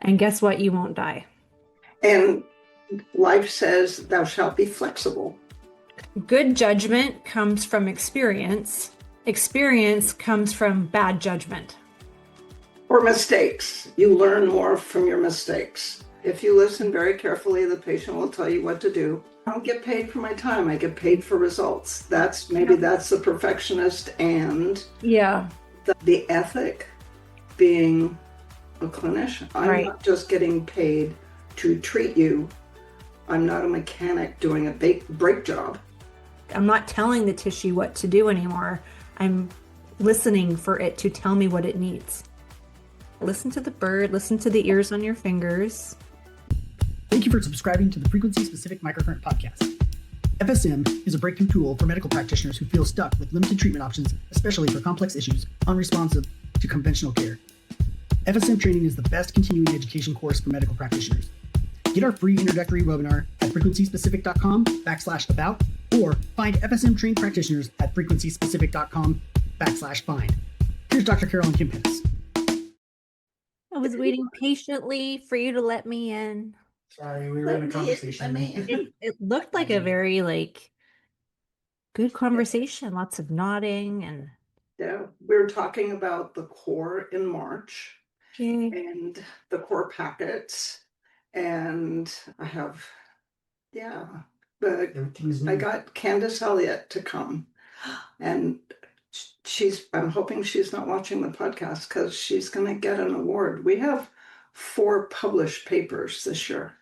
And guess what? You won't die. And life says thou shalt be flexible. Good judgment comes from experience. Experience comes from bad judgment. Or mistakes. You learn more from your mistakes. If you listen very carefully, the patient will tell you what to do. I don't get paid for my time. I get paid for results. That's the perfectionist and Yeah. the ethic being a clinician. I'm not just getting paid to treat you. I'm not a mechanic doing a brake job. I'm not telling the tissue what to do anymore. I'm listening for it to tell me what it needs. Listen to the bird, listen to the ears on your fingers. Thank you for subscribing to the Frequency-Specific Microcurrent podcast. FSM is a breakthrough tool for medical practitioners who feel stuck with limited treatment options, especially for complex issues unresponsive to conventional care. FSM training is the best continuing education course for medical practitioners. Get our free introductory webinar at frequencyspecific.com/about or find FSM trained practitioners at frequencyspecific.com/find. Here's Dr. Carolyn Pittis. I was waiting patiently for you to let me in. Sorry, we were in a conversation. It looked like a very good conversation, lots of nodding and yeah, we were talking about the core in March and the core packets, and I have but I got Candace Elliott to come, and I'm hoping she's not watching the podcast because she's going to get an award. We have 4 published papers this year.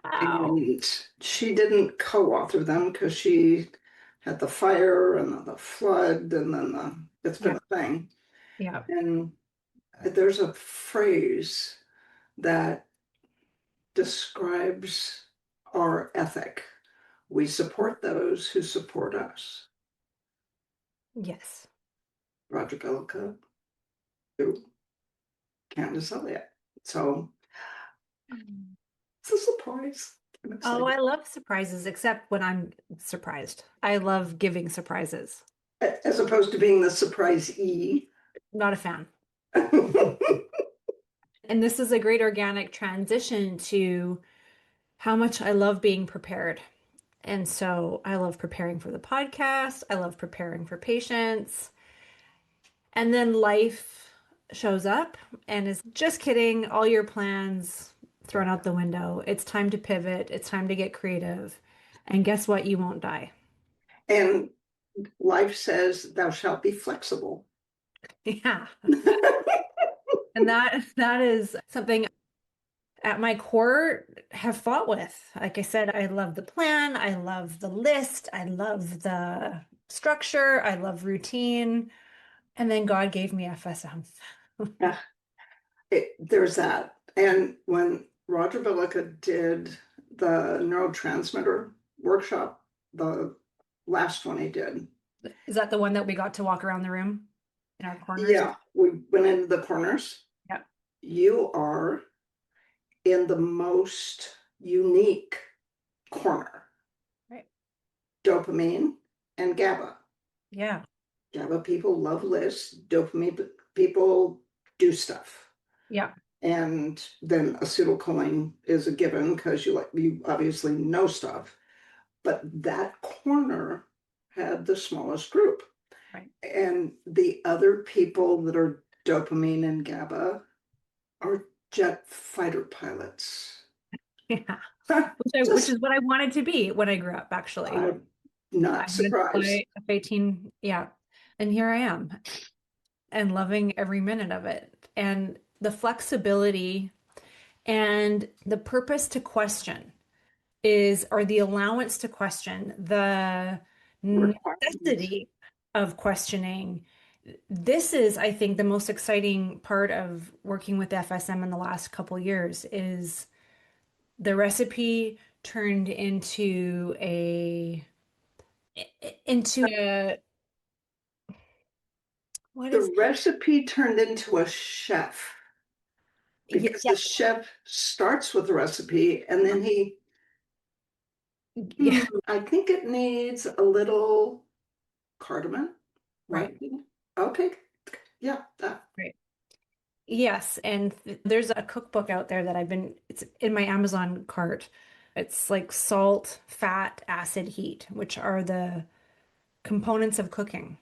wow. And she didn't co-author them because she had the fire and then the flood and then it's been a thing. Yeah. And there's a phrase that describes our ethic. We support those who support us. Yes. Roger Bellica, Candace Elliott. So it's a surprise. Oh, I love surprises, except when I'm surprised. I love giving surprises. As opposed to being the surprise-e. Not a fan. And this is a great organic transition to how much I love being prepared. And so I love preparing for the podcast. I love preparing for patients. And then life shows up and is just kidding, all your plans thrown out the window. It's time to pivot. It's time to get creative. And guess what? You won't die. And life says thou shalt be flexible. Yeah. And that is something at my core have fought with. Like I said, I love the plan. I love the list. I love the structure. I love routine. And then God gave me FSM. Yeah. There's that. And when Roger Bellica did the neurotransmitter workshop, the last one he did. Is that the one that we got to walk around the room in our corners? Yeah, we went into the corners. Yeah. You are in the most unique corner. Right. Dopamine and GABA. Yeah. GABA people love lists. Dopamine people do stuff. Yeah. And then acetylcholine is a given because you obviously know stuff. But that corner had the smallest group. Right. And the other people that are dopamine and GABA are jet fighter pilots. Yeah. Which is what I wanted to be when I grew up, actually. I'm not surprised. F-18, yeah. And here I am and loving every minute of it. And the flexibility and the purpose to question or the allowance to question, the necessity of questioning. This is, I think, the most exciting part of working with FSM in the last couple years is the recipe turned into a recipe turned into a chef. Because the chef starts with the recipe and then I think it needs a little cardamom. Right. Okay. Yeah. Right. Yes, and there's a cookbook out there that it's in my Amazon cart. It's like salt, fat, acid, heat, which are the components of cooking.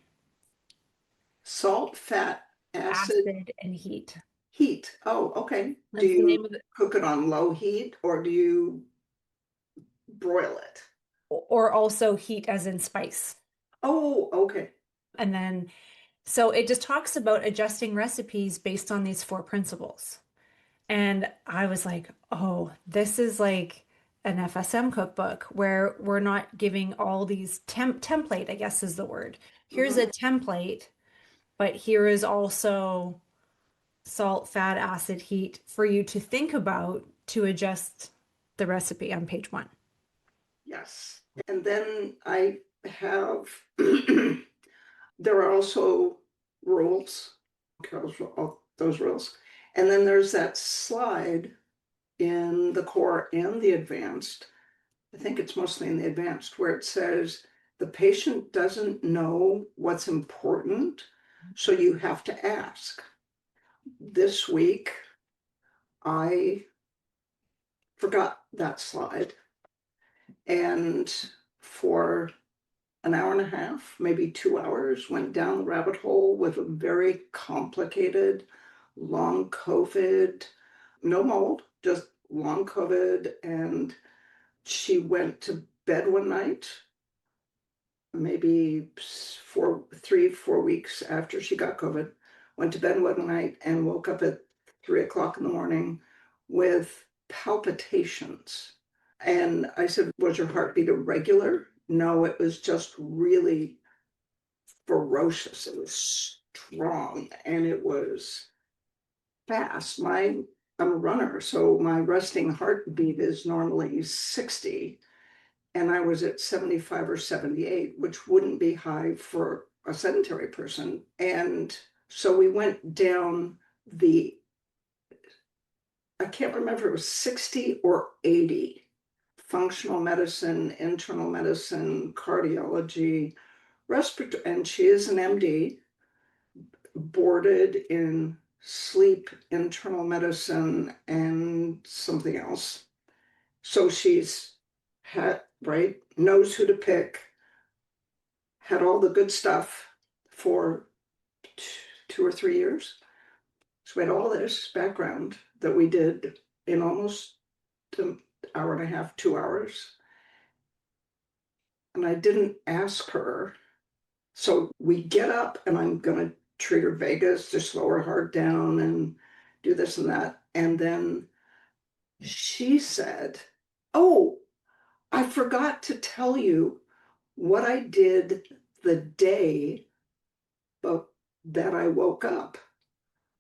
Salt, fat, acid, Acid and heat. heat. Oh, okay. Do That's the name you of it. cook it on low heat or do you broil it? Or also heat as in spice. Oh, okay. And then, so it just talks about adjusting recipes based on these four principles. And I was like, oh, this is like an FSM cookbook where we're not giving all these template, I guess is the word. Here's Mhm. a template, but here is also salt, fat, acid, heat for you to think about to adjust the recipe on page 1. Yes. And then I have, there are also rules, all those rules. And then there's that slide in the core and the advanced. I think it's mostly in the advanced where it says the patient doesn't know what's important, so you have to ask. This week, I forgot that slide. And for an hour and a half, maybe 2 hours, went down the rabbit hole with a very complicated long COVID, no mold, just long COVID. And she went to bed one night, maybe 3, 4 weeks after she got COVID, went to bed one night and woke up at 3 o'clock in the morning with palpitations. And I said, was your heartbeat irregular? No, it was just really ferocious. It was strong and it was fast. I'm a runner, so my resting heartbeat is normally 60, and I was at 75 or 78, which wouldn't be high for a sedentary person. And so we went down I can't remember, it was 60 or 80, functional medicine, internal medicine, cardiology, respiratory, and she is an MD, boarded in sleep, internal medicine, and something else. So she's right, knows who to pick, had all the good stuff for 2 or 3 years. So we had all this background that we did in almost an hour and a half, 2 hours. And I didn't ask her. So we get up and I'm going to treat her vagus to slow her heart down and do this and that. And then she said, oh, I forgot to tell you what I did the day that I woke up.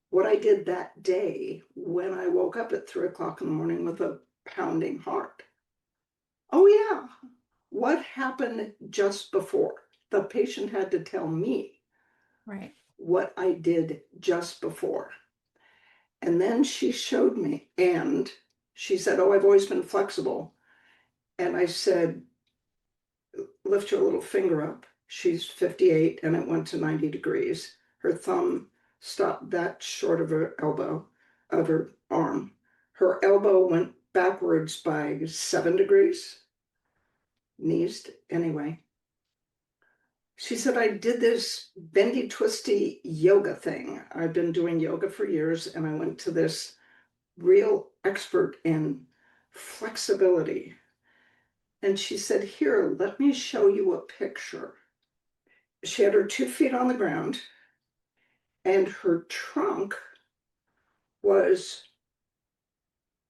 What I did that day when I woke up at 3 o'clock in the morning with a pounding heart. Oh, yeah. What happened just before? The patient had to tell me Right. what I did just before. And then she showed me, and she said, oh, I've always been flexible. And I said, lift your little finger up. She's 58 and it went to 90 degrees. Her thumb stopped that short of her elbow, of her arm. Her elbow went backwards by 7 degrees, knees anyway. She said, I did this bendy, twisty yoga thing. I've been doing yoga for years, and I went to this real expert in flexibility. And she said, here, let me show you a picture. She had her 2 feet on the ground, and her trunk was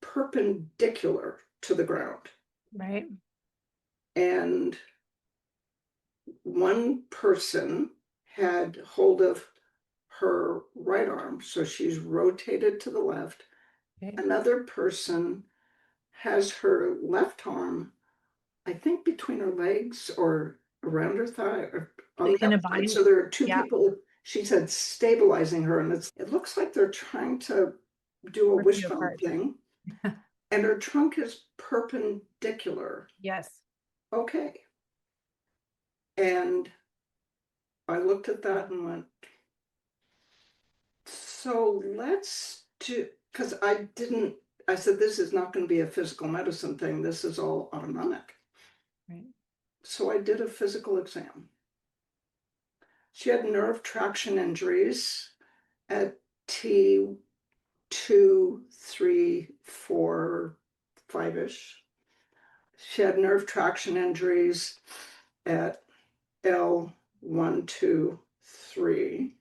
perpendicular to the ground. Right. And one person had hold of her right arm, so she's rotated to the left. Okay. Another person has her left arm, I think between her legs or around her thigh or on They the kind of outside. bind. So there are two Yeah. people, she said, stabilizing her. And it looks like they're trying to do a Rip you wishbone apart. thing. And her trunk is perpendicular. Yes. Okay. And I looked at that and went, So let's do, because I said, this is not going to be a physical medicine thing. This is all autonomic. Right. So I did a physical exam. She had nerve traction injuries at T2, 3, 4, 5-ish. She had nerve traction injuries at L1, 2, 3.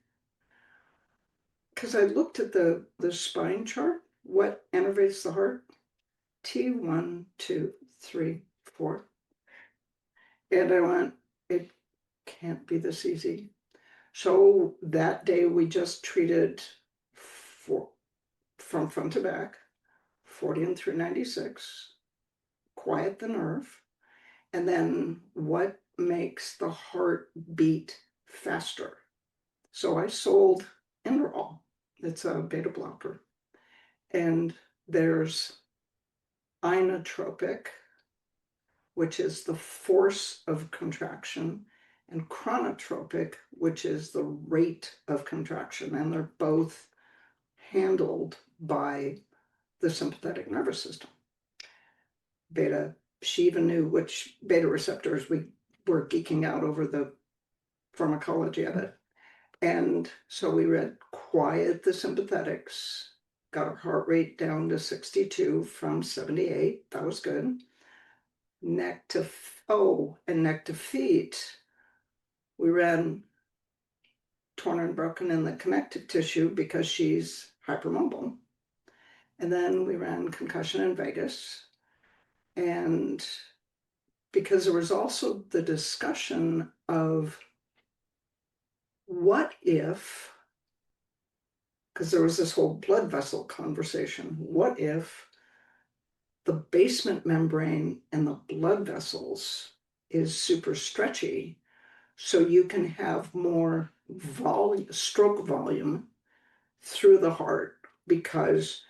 Because I looked at the spine chart, what innervates the heart? T1, 2, 3, 4. And I went, it can't be this easy. So that day we just treated from front to back, 40 and 396, quiet the nerve, and then what makes the heart beat faster. So I sold Inderall. It's a beta blocker. And there's inotropic, which is the force of contraction, and chronotropic, which is the rate of contraction. And they're both handled by the sympathetic nervous system. Beta, she even knew which beta receptors. We were geeking out over the pharmacology of it. And so we read quiet the sympathetics, got our heart rate down to 62 from 78. That was good. Neck to feet, we ran torn and broken in the connective tissue because she's hypermobile. And then we ran concussion in vagus. And because there was also the discussion of what if, because there was this whole blood vessel conversation, what if the basement membrane and the blood vessels is super stretchy, so you can have more stroke volume through the heart because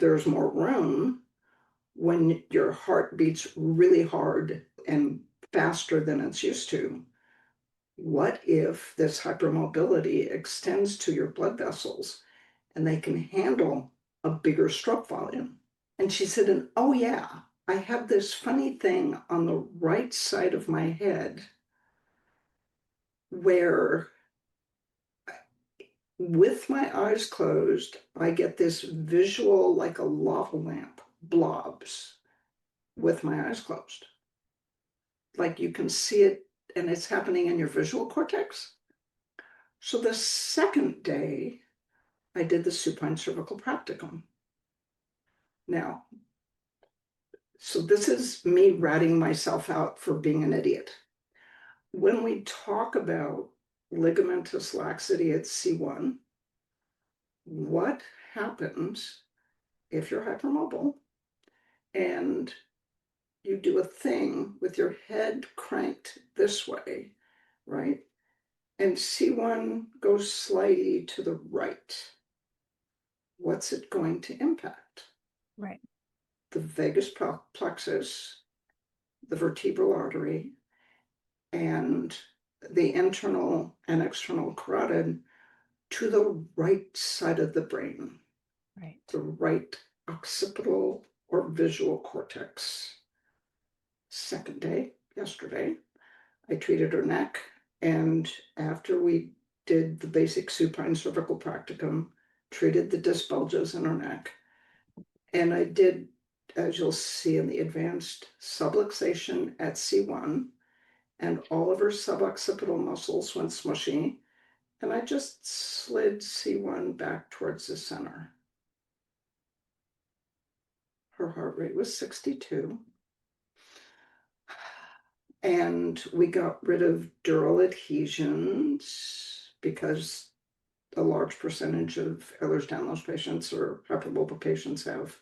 there's more room when your heart beats really hard and faster than it's used to. What if this hypermobility extends to your blood vessels and they can handle a bigger stroke volume? And she said, and oh yeah, I have this funny thing on the right side of my head where with my eyes closed, I get this visual like a lava lamp blobs with my eyes closed. Like you can see it and it's happening in your visual cortex. So the second day, I did the supine cervical practicum. Now, so this is me ratting myself out for being an idiot. When we talk about ligamentous laxity at C1, what happens if you're hypermobile and you do a thing with your head cranked this way, right? And C1 goes slightly to the right. What's it going to impact? Right. The vagus plexus, the vertebral artery, and the internal and external carotid to the right side of the brain, Right. the right occipital or visual cortex. Second day, yesterday, I treated her neck, and after we did the basic supine cervical practicum, treated the disc bulges in her neck, and I did, as you'll see in the advanced, subluxation at C1, and all of her suboccipital muscles went smushy, and I just slid C1 back towards the center. Her heart rate was 62. And we got rid of dural adhesions because a large percentage of Ehlers-Danlos patients or hypermobile patients have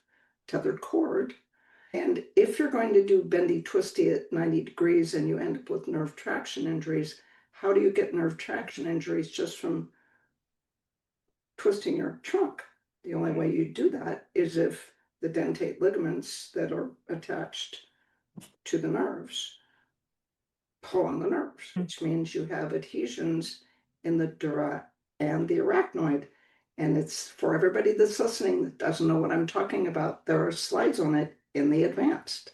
tethered cord. And if you're going to do bendy twisty at 90 degrees and you end up with nerve traction injuries, how do you get nerve traction injuries just from twisting your trunk? The only way you do that is if the dentate ligaments that are attached to the nerves pull on the nerves, which means you have adhesions in the dura and the arachnoid. And it's for everybody that's listening that doesn't know what I'm talking about. There are slides on it in the advanced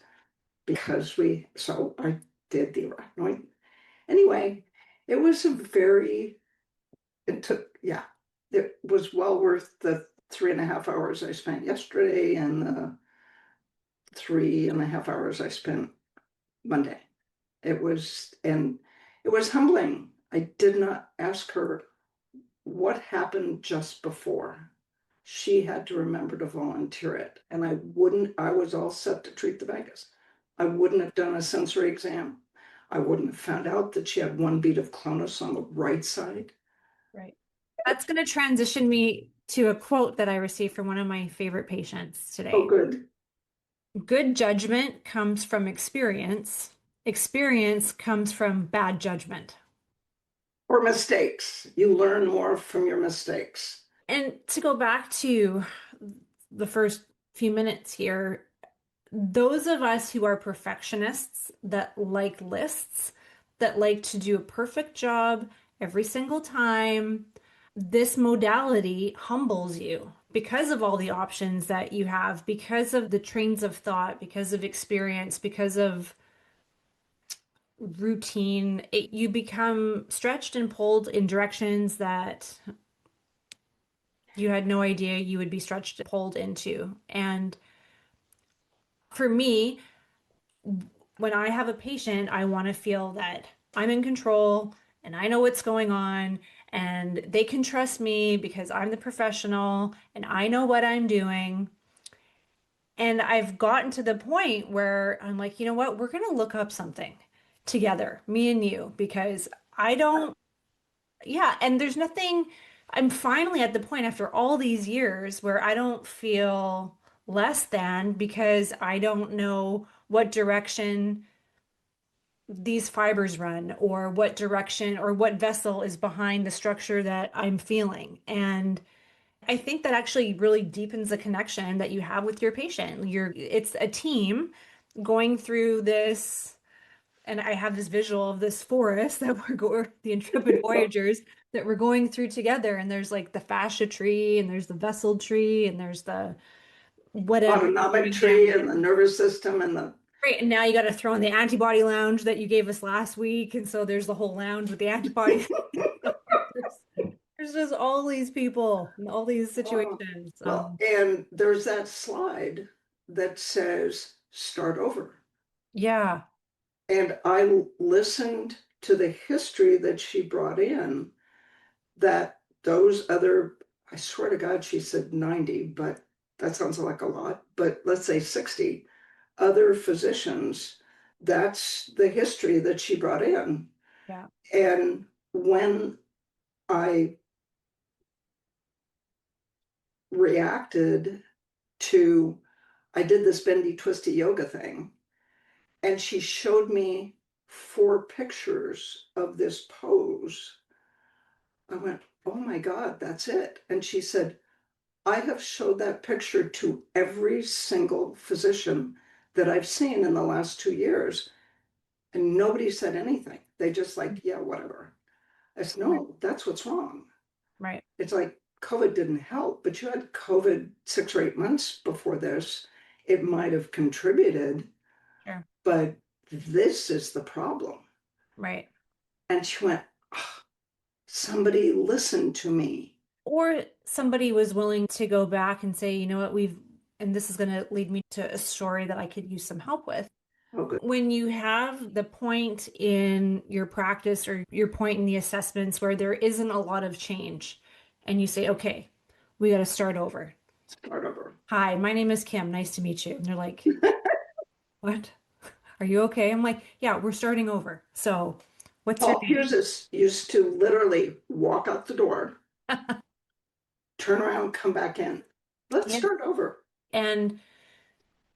because so I did the arachnoid. Anyway, it was it was well worth the 3.5 hours I spent yesterday and the 3.5 hours I spent Monday. It was humbling. I did not ask her what happened just before. She had to remember to volunteer it. And I was all set to treat the vagus. I wouldn't have done a sensory exam. I wouldn't have found out that she had one bead of clonus on the right side. Right. That's going to transition me to a quote that I received from one of my favorite patients today. Oh, good. Good judgment comes from experience. Experience comes from bad judgment. Or mistakes. You learn more from your mistakes. And to go back to the first few minutes here, those of us who are perfectionists that like lists, that like to do a perfect job every single time, this modality humbles you because of all the options that you have, because of the trains of thought, because of experience, because of routine. You become stretched and pulled in directions that you had no idea you would be stretched and pulled into. And for me, when I have a patient, I want to feel that I'm in control and I know what's going on and they can trust me because I'm the professional and I know what I'm doing. And I've gotten to the point where I'm like, you know what? We're going to look up something together, me and you, because I don't, yeah. And there's nothing, I'm finally at the point after all these years where I don't feel less than because I don't know what direction these fibers run or what direction or what vessel is behind the structure that I'm feeling. And I think that actually really deepens the connection that you have with your patient. It's a team going through this, and I have this visual of this forest that we're going, the intrepid voyagers that we're going through together. And there's like the fascia tree, and there's the vessel tree, and there's the whatever Autonomic tree and the nervous system and the Right, and now you got to throw in the antibody lounge that you gave us last week, and so there's the whole lounge with the antibodies. there's just all these people and all these situations. well, and there's that slide that says start over. Yeah, And I listened to the history that she brought in, that those other, I swear to God, she said 90, but that sounds like a lot, but let's say 60 other physicians, that's the history that she brought in. yeah, And when I reacted to, I did this bendy twisty yoga thing, and she showed me 4 pictures of this pose. I went, oh my God, that's it. And she said, I have showed that picture to every single physician that I've seen in the last 2 years, and nobody said anything. They just like, yeah, whatever. I said, no, that's what's wrong. right. It's like COVID didn't help, but you had COVID 6 or 8 months before this. It might have contributed, Sure. but this is the problem. Right. And she went, oh, somebody listened to me. Or somebody was willing to go back and say, you know what, and this is going to lead me to a story that I could use some help with. Oh, good. When you have the point in your practice or your point in the assessments where there isn't a lot of change, and you say, okay, we got to start over. Start over. Hi, my name is Kim. Nice to meet you. And they're like, what? Are you okay? I'm like, yeah, we're starting over. So what's your Paul Hughes used to literally walk out the door, turn around, come back in. Let's Yeah. start over. And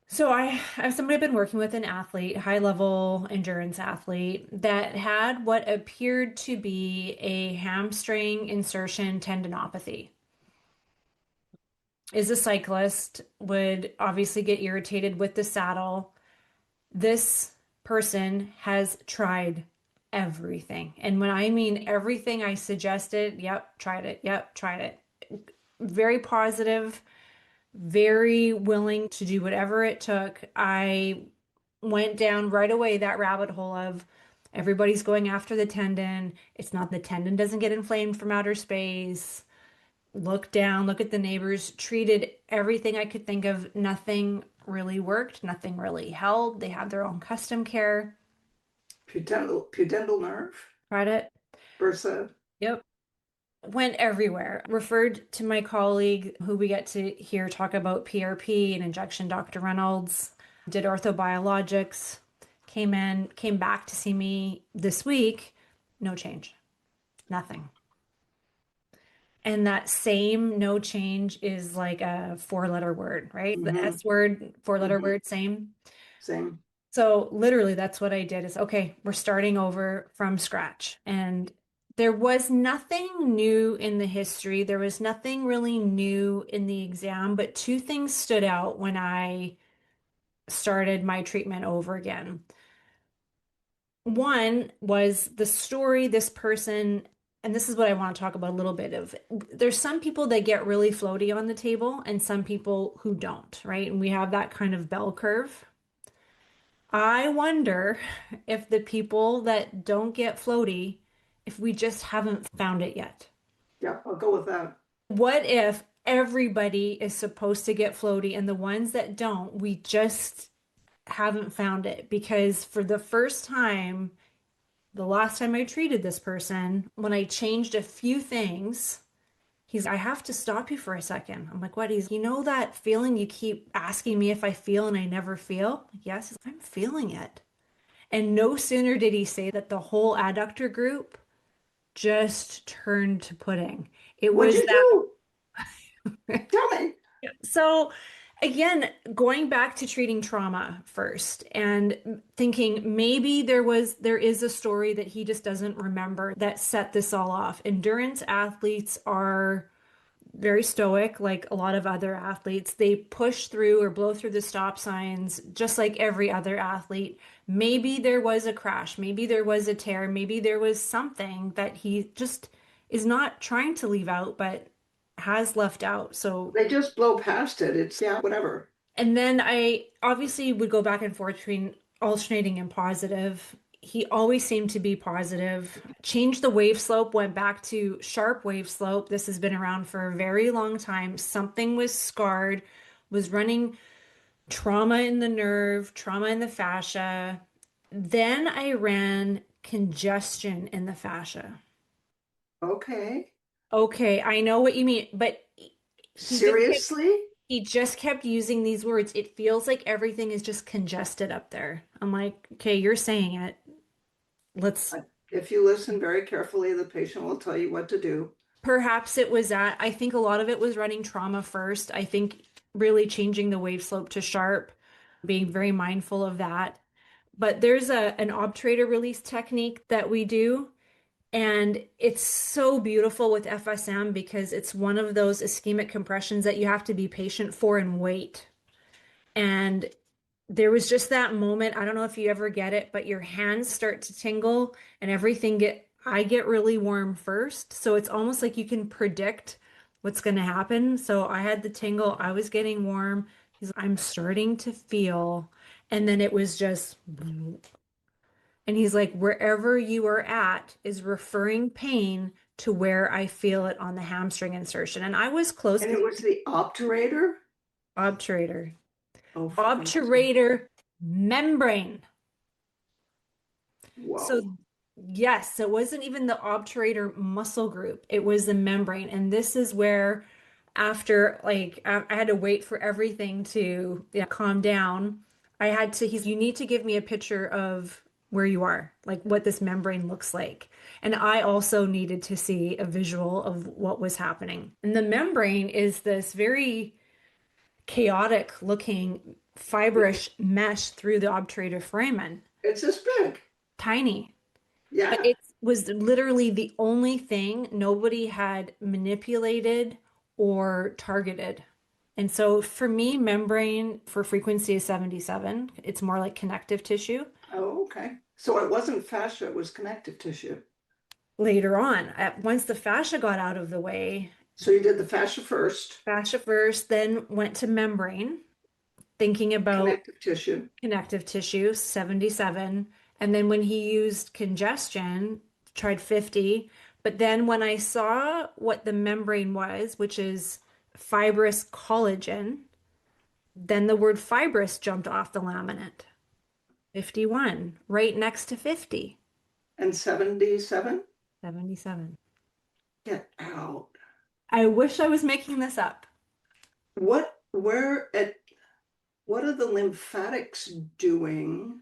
so I've somebody I've been working with, an athlete, high level endurance athlete that had what appeared to be a hamstring insertion tendinopathy. Is a cyclist, would obviously get irritated with the saddle. This person has tried everything. And when I mean everything I suggested, yep, tried it. Yep, tried it. very positive, very willing to do whatever it took. I went down right away that rabbit hole of everybody's going after the tendon. It's not the tendon doesn't get inflamed from outer space. Look down, look at the neighbors, treated everything I could think of. Nothing really worked, nothing really held. They had their own custom care. Pudendal nerve, Tried it. bursa. Yep. Went everywhere. Referred to my colleague who we get to hear talk about PRP and injection, Dr. Reynolds. Did orthobiologics. Came back to see me this week. No change. Nothing. And that same no change is like a 4-letter word, right? The S word, 4-letter word, same. Same. So literally that's what I did is, okay, we're starting over from scratch. And there was nothing new in the history. There was nothing really new in the exam, but 2 things stood out when I started my treatment over again. One was the story this person, and this is what I want to talk about a little bit of. There's some people that get really floaty on the table and some people who don't, right? And we have that kind of bell curve. I wonder if the people that don't get floaty, if we just haven't found it yet. Yeah, I'll go with that. What if everybody is supposed to get floaty and the ones that don't, we just haven't found it? Because for the first time, the last time I treated this person, when I changed a few things, I have to stop you for a second. I'm like, what? You know that feeling you keep asking me if I feel and I never feel? Like, yes, I'm feeling it. And no sooner did he say that, the whole adductor group just turned to pudding. It What'd was you that. do? Tell me. So again, going back to treating trauma first and thinking maybe there is a story that he just doesn't remember that set this all off. Endurance athletes are very stoic, like a lot of other athletes. They push through or blow through the stop signs just like every other athlete. Maybe there was a crash, maybe there was a tear, maybe there was something that he just is not trying to leave out, but has left out. So They just blow past it. It's, yeah, whatever. and then I obviously would go back and forth between alternating and positive. He always seemed to be positive. Changed the wave slope, went back to sharp wave slope. This has been around for a very long time. Something was scarred, was running trauma in the nerve, trauma in the fascia. Then I ran congestion in the fascia. Okay. Okay, I know what you mean, but Seriously? he just kept using these words. It feels like everything is just congested up there. I'm like, okay, you're saying it. Let's, If you listen very carefully, the patient will tell you what to do. perhaps it was that. I think a lot of it was running trauma first. I think really changing the wave slope to sharp, being very mindful of that. But there's an obturator release technique that we do. And it's so beautiful with FSM because it's one of those ischemic compressions that you have to be patient for and wait. And there was just that moment. I don't know if you ever get it, but your hands start to tingle and I get really warm first. So it's almost like you can predict what's going to happen. So I had the tingle, I was getting warm. I'm starting to feel. And then it was just, and he's like, wherever you are at is referring pain to where I feel it on the hamstring insertion. And I was close. And it was the obturator? Obturator. Oh, for goodness sake. Obturator membrane. Whoa. So yes, it wasn't even the obturator muscle group. It was the membrane. And this is where after like I had to wait for everything to calm down. You need to give me a picture of where you are, like what this membrane looks like. And I also needed to see a visual of what was happening. And the membrane is this very chaotic looking fibrous mesh through the obturator foramen. It's this big. Tiny. Yeah. But it was literally the only thing nobody had manipulated or targeted. And so for me, membrane for frequency is 77. It's more like connective tissue. Oh, okay. So it wasn't fascia, it was connective tissue. Later on, once the fascia got out of the way, So you did the fascia first, Fascia first, then went to membrane, thinking about connective tissue. connective tissue, 77. And then when he used congestion, tried 50. But then when I saw what the membrane was, which is fibrous collagen, then the word fibrous jumped off the laminate. 51, right next to 50. And 77? 77. Get out. I wish I was making this up. What are the lymphatics doing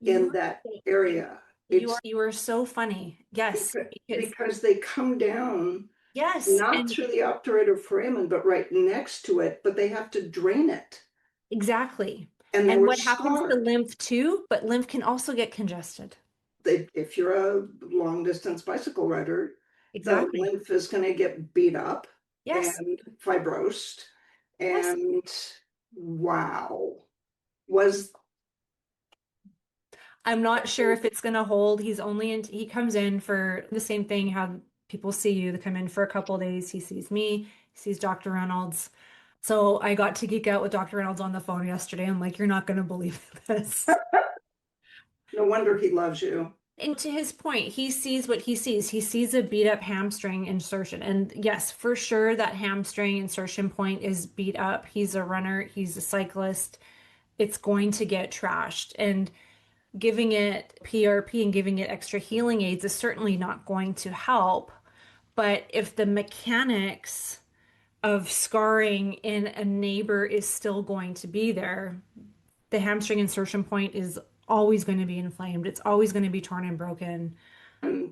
in that area? You are so funny. Yes, because they come down yes, not and through the obturator foramen, but right next to it, but they have to drain it. exactly. And they And were what happens to scarred. lymph too? But lymph can also get congested. If you're a long distance bicycle rider, the Exactly. lymph is going to get beat up Yes. and fibrosed. Yes. And wow, I'm not sure if it's going to hold. He comes in for the same thing, how people see you. They come in for a couple of days. He sees me, he sees Dr. Reynolds. So I got to geek out with Dr. Reynolds on the phone yesterday. I'm like, you're not going to believe this. no wonder he loves you. And to his point, he sees what he sees. He sees a beat up hamstring insertion. And yes, for sure, that hamstring insertion point is beat up. He's a runner, he's a cyclist. It's going to get trashed. And giving it PRP and giving it extra healing aids is certainly not going to help. But if the mechanics of scarring in a neighbor is still going to be there, the hamstring insertion point is always going to be inflamed. It's always going to be torn and broken. And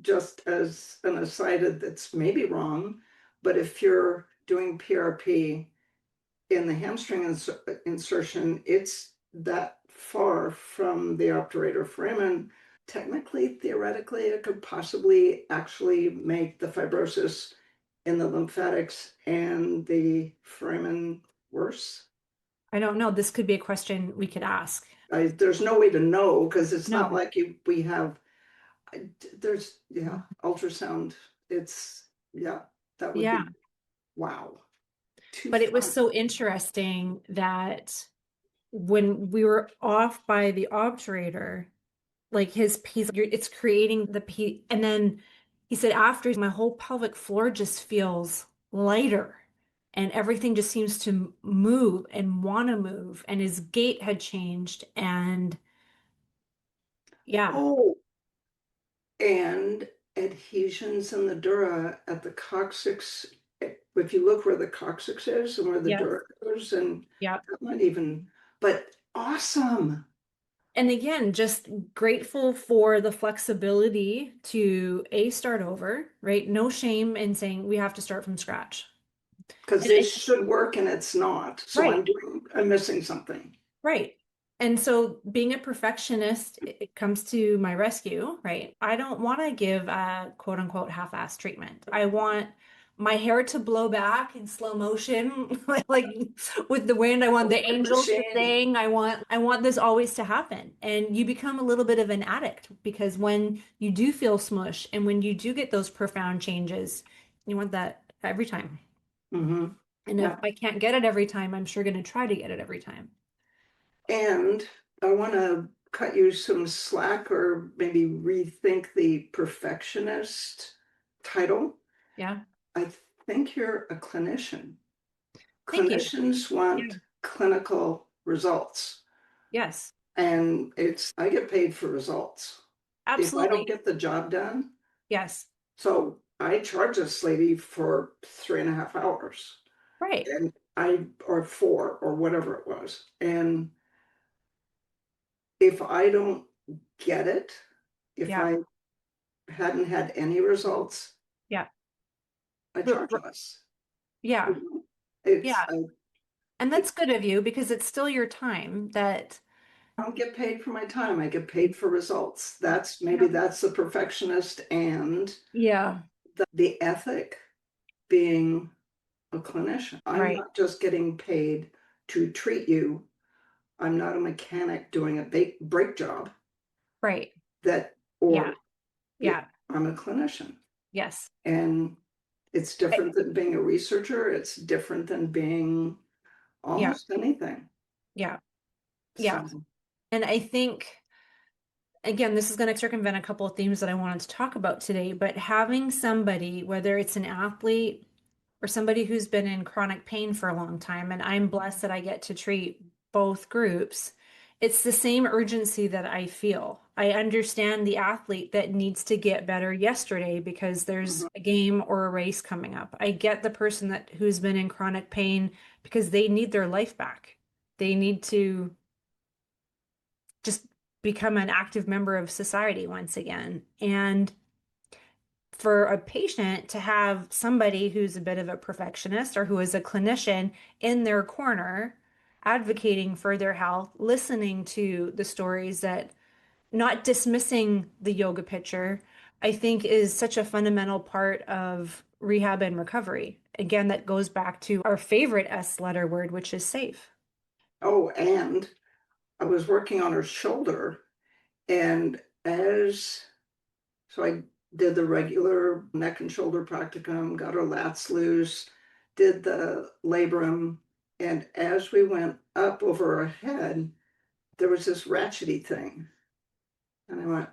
just as an aside that's maybe wrong, but if you're doing PRP in the hamstring insertion, it's that far from the obturator foramen. Technically, theoretically, it could possibly actually make the fibrosis in the lymphatics and the foramen worse. I don't know. This could be a question we could ask. There's no way to know because it's No. not like we have, there's, ultrasound. It's, that would Yeah. be, wow. But it was so interesting that when we were off by the obturator, like it's creating the piece. And then he said, after my whole pelvic floor just feels lighter and everything just seems to move and want to move. And his gait had changed. And yeah, Oh, and adhesions in the dura at the coccyx. If you look where the coccyx is and where the yeah, dura goes, and yeah. that might even, but awesome. And again, just grateful for the flexibility to start over, right? No shame in saying we have to start from scratch. Because And this should work and it's not. So right, I'm missing something. right. And so being a perfectionist, it comes to my rescue, right? I don't want to give a quote unquote half-assed treatment. I want my hair to blow back in slow motion, like with the wind. I want the angels to sing. I want this always to happen. And you become a little bit of an addict because when you do feel smush and when you do get those profound changes, you want that every time. Mm-hmm. And if I can't get it every time, I'm sure going to try to get it every time. And I want to cut you some slack or maybe rethink the perfectionist title. Yeah. I think you're a clinician. Thank you. Clinicians want clinical results. Yes. And I get paid for results. Absolutely. If I don't get the job done. Yes. So I charge this lady for 3.5 hours. Right. And or 4 or whatever it was. And if I don't get it, if I hadn't had any results, I charge less. Yeah. It's, And that's good of you because it's still your time that I don't get paid for my time. I get paid for results. That's the perfectionist and the ethic being a clinician. I'm not just getting paid to treat you. I'm not a mechanic doing a brake job. Right. I'm a clinician. Yes. And It's different than being a researcher. It's different than being Yeah, almost anything. yeah, yeah. So, And I think, again, this is going to circumvent a couple of themes that I wanted to talk about today, but having somebody, whether it's an athlete or somebody who's been in chronic pain for a long time, and I'm blessed that I get to treat both groups, it's the same urgency that I feel. I understand the athlete that needs to get better yesterday because there's mhm. a game or a race coming up. I get the person that who's been in chronic pain because they need their life back. They need to just become an active member of society once again. And for a patient to have somebody who's a bit of a perfectionist or who is a clinician in their corner advocating for their health, listening to the stories, that not dismissing the yoga picture, I think is such a fundamental part of rehab and recovery. Again, that goes back to our favorite S letter word, which is safe. Oh, and I was working on her shoulder, and so I did the regular neck and shoulder practicum, got her lats loose, did the labrum, and as we went up over her head, there was this ratchety thing. And I went,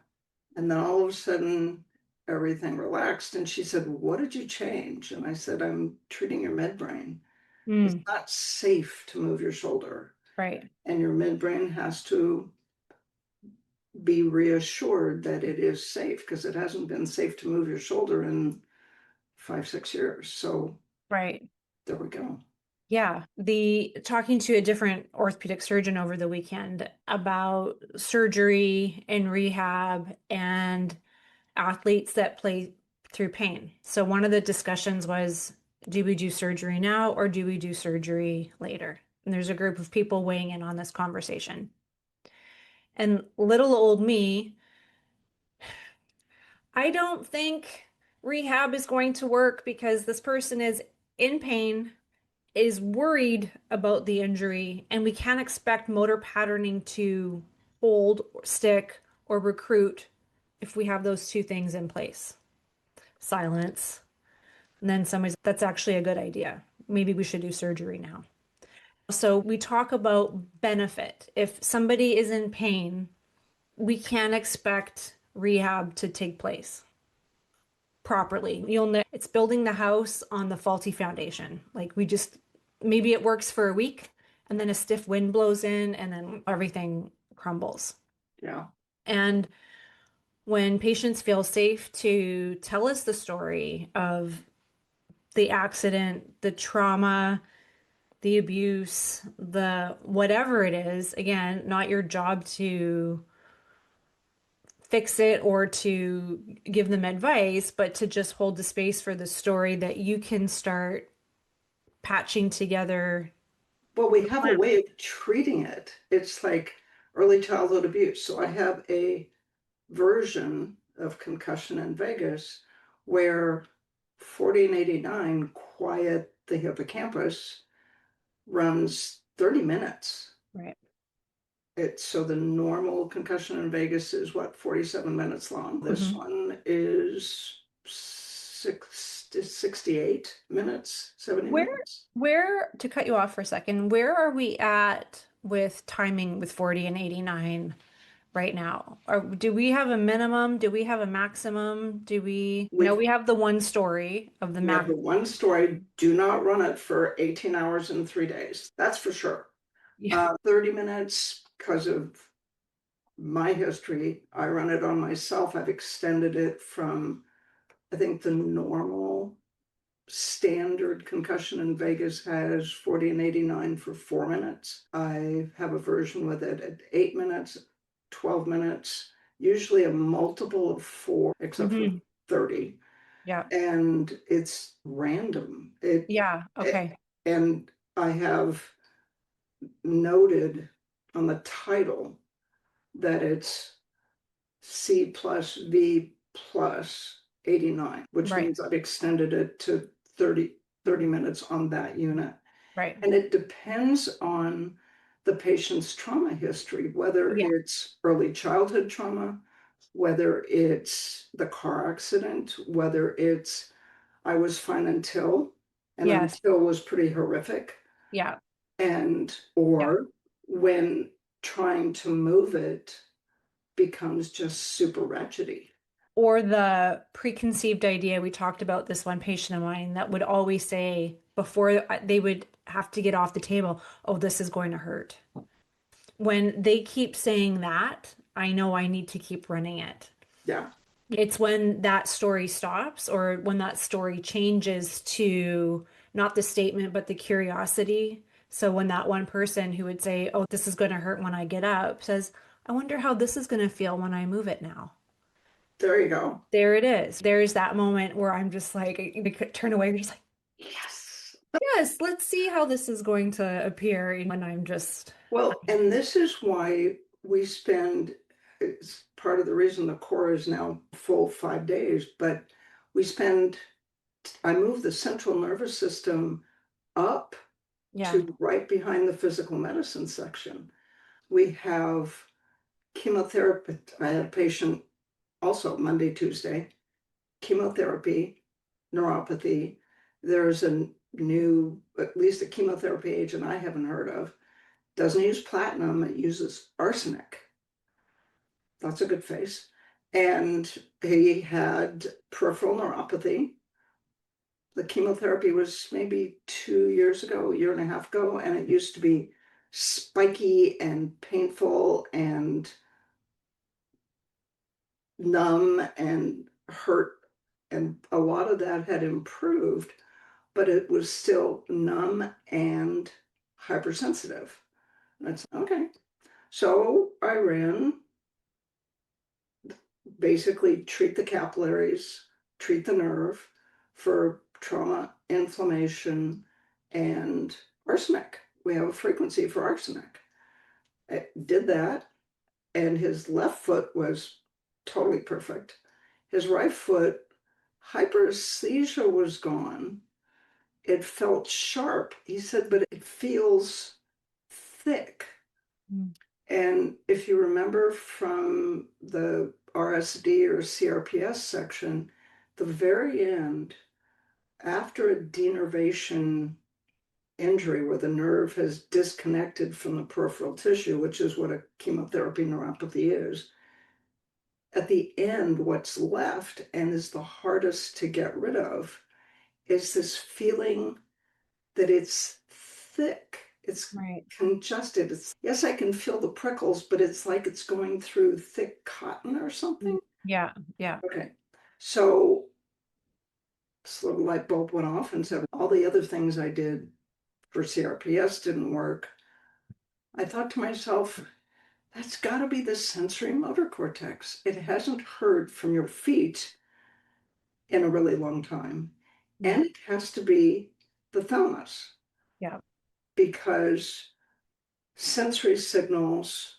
and then all of a sudden, everything relaxed. And she said, "What did you change?" And I said, "I'm treating your midbrain. It's Mm, not safe to move your shoulder, right, and your midbrain has to be reassured that it is safe because it hasn't been safe to move your shoulder in 5, 6 years." So right. there we go. Yeah, the talking to a different orthopedic surgeon over the weekend about surgery and rehab and athletes that play through pain. So one of the discussions was, do we do surgery now or do we do surgery later? And there's a group of people weighing in on this conversation. And little old me, I don't think rehab is going to work because this person is in pain, is worried about the injury, and we can't expect motor patterning to hold, or stick, or recruit if we have those two things in place. Silence. And then somebody's, that's actually a good idea. Maybe we should do surgery now. So we talk about benefit. If somebody is in pain, we can't expect rehab to take place properly. You'll know it's building the house on the faulty foundation. Like we just, maybe it works for a week and then a stiff wind blows in and then everything crumbles. Yeah. And when patients feel safe to tell us the story of the accident, the trauma, the abuse, the whatever it is, again, not your job to fix it or to give them advice, but to just hold the space for the story that you can start patching together Well, we the have a plan. way of treating it. It's like early childhood abuse. So I have a version of concussion in Vegas where 40 and 89 quiet the hippocampus runs 30 minutes. Right. It's so the normal concussion in Vegas is what, 47 minutes long. This Mhm. one is 68 minutes, 70 Where, minutes. to cut you off for a second, where are we at with timing with 40 and 89 right now? Or do we have a minimum? Do we have a maximum? Do we, no, We we have the one story of the we have max. the one story, do not run it for 18 hours and 3 days. That's for sure. Yeah. 30 minutes because of my history. I run it on myself. I've extended it from, I think the normal standard concussion in Vegas has 40 and 89 for 4 minutes. I have a version with it at 8 minutes, 12 minutes, usually a multiple of four, except for Mhm. 30. Yeah. And it's random. Yeah. Okay. And I have noted on the title that it's C plus V plus 89, which Right. means I've extended it to 30 minutes on that unit. Right. And it depends on the patient's trauma history, whether Yeah. it's early childhood trauma, whether it's the car accident, whether it's I was fine until, and Yes. until was pretty horrific. Yeah. And, Yeah. or when trying to move it becomes just super ratchety. Or the preconceived idea, we talked about this one patient of mine that would always say before they would have to get off the table, oh, this is going to hurt. When they keep saying that, I know I need to keep running it. Yeah. It's when that story stops or when that story changes to not the statement, but the curiosity. So when that one person who would say, oh, this is going to hurt when I get up, says, I wonder how this is going to feel when I move it now. There you go. There it is. There's that moment where I'm just like, I could turn away and just like, Yes. yes, let's see how this is going to appear when I'm just. Well, and this is why we spend, it's part of the reason the core is now full 5 days, but I move the central nervous system up Yeah. to right behind the physical medicine section. We have chemotherapy. I had a patient also Monday, Tuesday, chemotherapy, neuropathy. There's a new, at least a chemotherapy agent I haven't heard of. Doesn't use platinum, it uses arsenic. That's a good face. And he had peripheral neuropathy. The chemotherapy was maybe 2 years ago, a year and a half ago, and it used to be spiky and painful and numb and hurt. And a lot of that had improved, but it was still numb and hypersensitive. That's okay. So I ran basically treat the capillaries, treat the nerve for trauma, inflammation, and arsenic. We have a frequency for arsenic. I did that, and his left foot was totally perfect. His right foot, hyperesthesia was gone. It felt sharp. He said, but it feels thick. Mm. And if you remember from the RSD or CRPS section, the very end, after a denervation injury where the nerve has disconnected from the peripheral tissue, which is what a chemotherapy neuropathy is, at the end, what's left and is the hardest to get rid of is this feeling that it's thick, it's Right. congested. Yes, I can feel the prickles, but it's like it's going through thick cotton or something. Yeah. Yeah. Okay. So this little light bulb went off and said, all the other things I did for CRPS didn't work. I thought to myself, that's got to be the sensory motor cortex. It hasn't heard from your feet in a really long time. Yeah. And it has to be the thalamus. Yeah. Because sensory signals